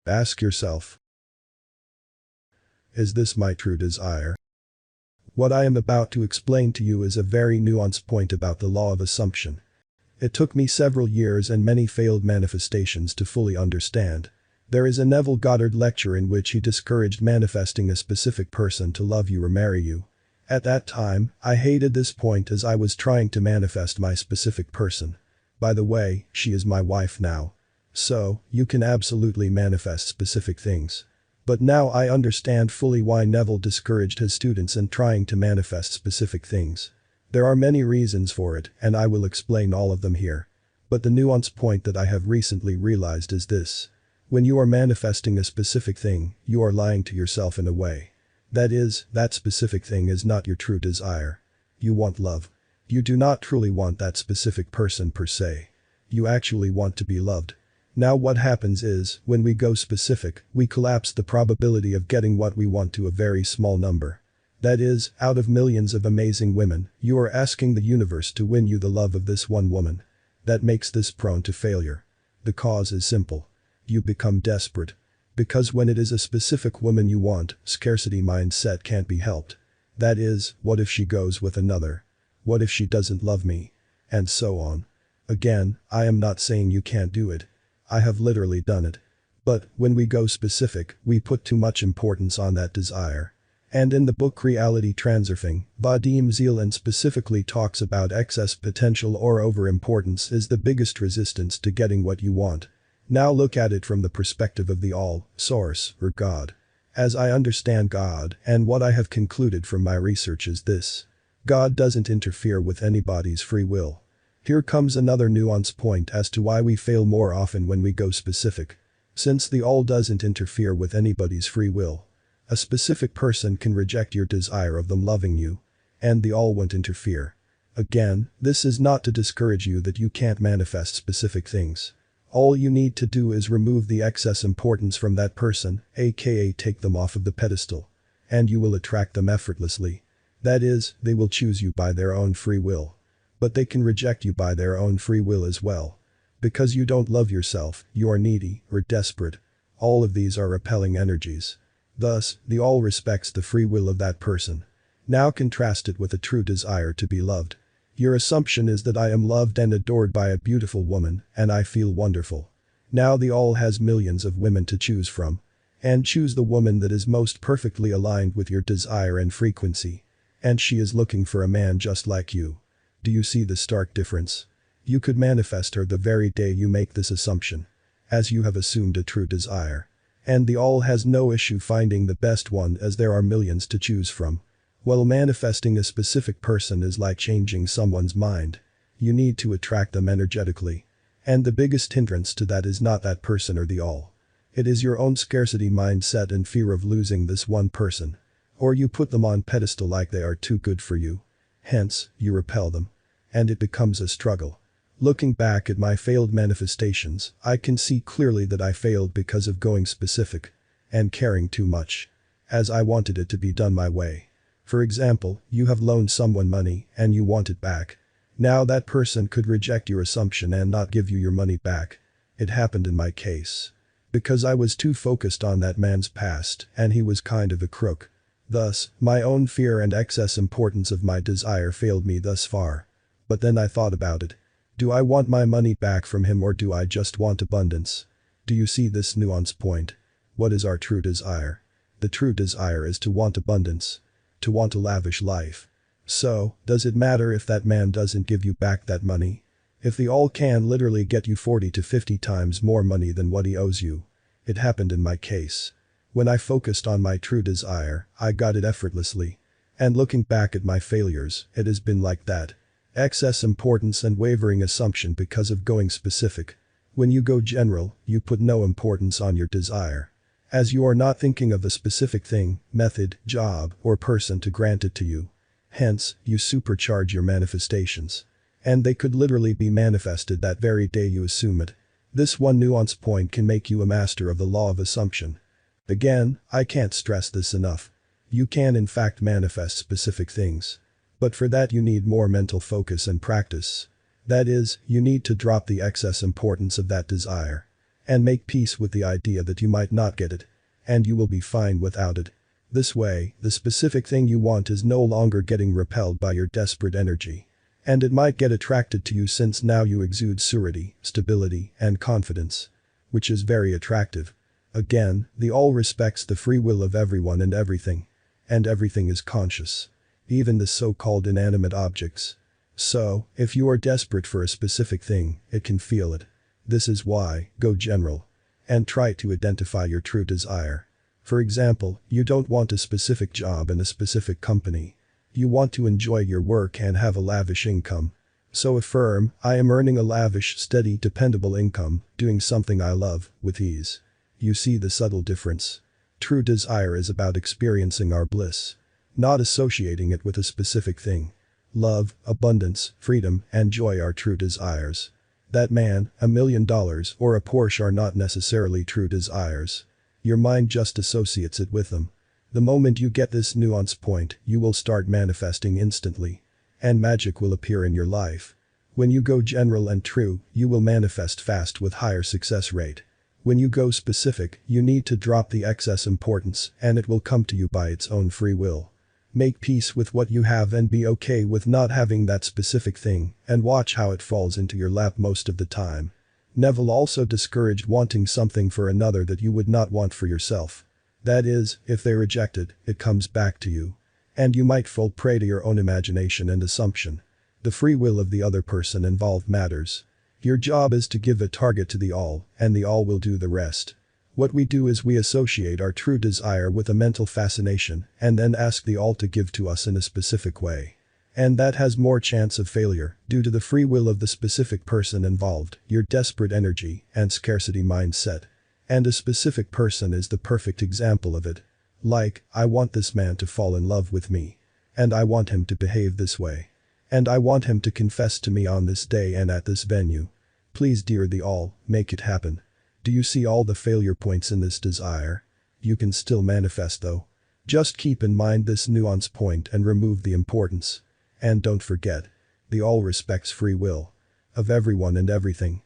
Ask yourself, is this my true desire? What I am about to explain to you is a very nuanced point about the law of assumption. It took me several years and many failed manifestations to fully understand. There is a Neville Goddard lecture in which he discouraged manifesting a specific person to love you or marry you. At that time, I hated this point as I was trying to manifest my specific person. By the way, she is my wife now. So, you can absolutely manifest specific things. But now I understand fully why Neville discouraged his students in trying to manifest specific things. There are many reasons for it, and I will explain all of them here. But the nuance point that I have recently realized is this. When you are manifesting a specific thing, you are lying to yourself in a way. That is, that specific thing is not your true desire. You want love. You do not truly want that specific person per se. You actually want to be loved. Now what happens is, when we go specific, we collapse the probability of getting what we want to a very small number. That is, out of millions of amazing women, you are asking the universe to win you the love of this one woman. That makes this prone to failure. The cause is simple. You become desperate. Because when it is a specific woman you want, scarcity mindset can't be helped. That is, what if she goes with another? What if she doesn't love me? And so on. Again, I am not saying you can't do it. I have literally done it. But, when we go specific, we put too much importance on that desire. And in the book Reality Transurfing, Vadim Zeland specifically talks about excess potential or overimportance is the biggest resistance to getting what you want. Now look at it from the perspective of the all, source, or God. As I understand God, and what I have concluded from my research is this. God doesn't interfere with anybody's free will. Here comes another nuance point as to why we fail more often when we go specific. Since the all doesn't interfere with anybody's free will. A specific person can reject your desire of them loving you. And the all won't interfere. Again, this is not to discourage you that you can't manifest specific things. All you need to do is remove the excess importance from that person, aka take them off of the pedestal. And you will attract them effortlessly. That is, they will choose you by their own free will. But they can reject you by their own free will as well. Because you don't love yourself, you are needy, or desperate. All of these are repelling energies. Thus, the all respects the free will of that person. Now contrast it with a true desire to be loved. Your assumption is that I am loved and adored by a beautiful woman, and I feel wonderful. Now the all has millions of women to choose from. And choose the woman that is most perfectly aligned with your desire and frequency. And she is looking for a man just like you. Do you see the stark difference? You could manifest her the very day you make this assumption. As you have assumed a true desire. And the all has no issue finding the best one as there are millions to choose from. While manifesting a specific person is like changing someone's mind. You need to attract them energetically. And the biggest hindrance to that is not that person or the all. It is your own scarcity mindset and fear of losing this one person. Or you put them on pedestal like they are too good for you. Hence, you repel them. And it becomes a struggle. Looking back at my failed manifestations, I can see clearly that I failed because of going specific. And caring too much. As I wanted it to be done my way. For example, you have loaned someone money and you want it back. Now that person could reject your assumption and not give you your money back. It happened in my case. Because I was too focused on that man's past and he was kind of a crook. Thus, my own fear and excess importance of my desire failed me thus far. But then I thought about it. Do I want my money back from him or do I just want abundance? Do you see this nuance point? What is our true desire? The true desire is to want abundance. To want a lavish life. So, does it matter if that man doesn't give you back that money? If the all can literally get you 40 to 50 times more money than what he owes you. It happened in my case. When I focused on my true desire, I got it effortlessly. And looking back at my failures, it has been like that. Excess importance and wavering assumption because of going specific. When you go general, you put no importance on your desire. As you are not thinking of a specific thing, method, job, or person to grant it to you. Hence, you supercharge your manifestations. And they could literally be manifested that very day you assume it. This one nuance point can make you a master of the law of assumption. Again, I can't stress this enough. You can in fact manifest specific things. But for that you need more mental focus and practice. That is, you need to drop the excess importance of that desire. And make peace with the idea that you might not get it. And you will be fine without it. This way, the specific thing you want is no longer getting repelled by your desperate energy. And it might get attracted to you since now you exude surety, stability, and confidence. Which is very attractive. Again, the all respects the free will of everyone and everything. And everything is conscious. Even the so-called inanimate objects. So, if you are desperate for a specific thing, it can feel it. This is why, go general. And try to identify your true desire. For example, you don't want a specific job in a specific company. You want to enjoy your work and have a lavish income. So affirm, I am earning a lavish, steady, dependable income, doing something I love, with ease. You see the subtle difference? True desire is about experiencing our bliss. Not associating it with a specific thing. Love, abundance, freedom, and joy are true desires. That man, $1 million, or a Porsche are not necessarily true desires. Your mind just associates it with them. The moment you get this nuance point, you will start manifesting instantly. And magic will appear in your life. When you go general and true, you will manifest fast with higher success rate. When you go specific, you need to drop the excess importance and it will come to you by its own free will. Make peace with what you have and be okay with not having that specific thing and watch how it falls into your lap most of the time. Neville also discouraged wanting something for another that you would not want for yourself. That is, if they reject it, it comes back to you. And you might fall prey to your own imagination and assumption. The free will of the other person involved matters. Your job is to give a target to the all, and the all will do the rest. What we do is we associate our true desire with a mental fascination and then ask the all to give to us in a specific way. And that has more chance of failure due to the free will of the specific person involved, your desperate energy, and scarcity mindset. And a specific person is the perfect example of it. Like, I want this man to fall in love with me. And I want him to behave this way. And I want him to confess to me on this day and at this venue. Please dear the all, make it happen. Do you see all the failure points in this desire? You can still manifest though. Just keep in mind this nuance point and remove the importance. And don't forget. The all respects free will. Of everyone and everything.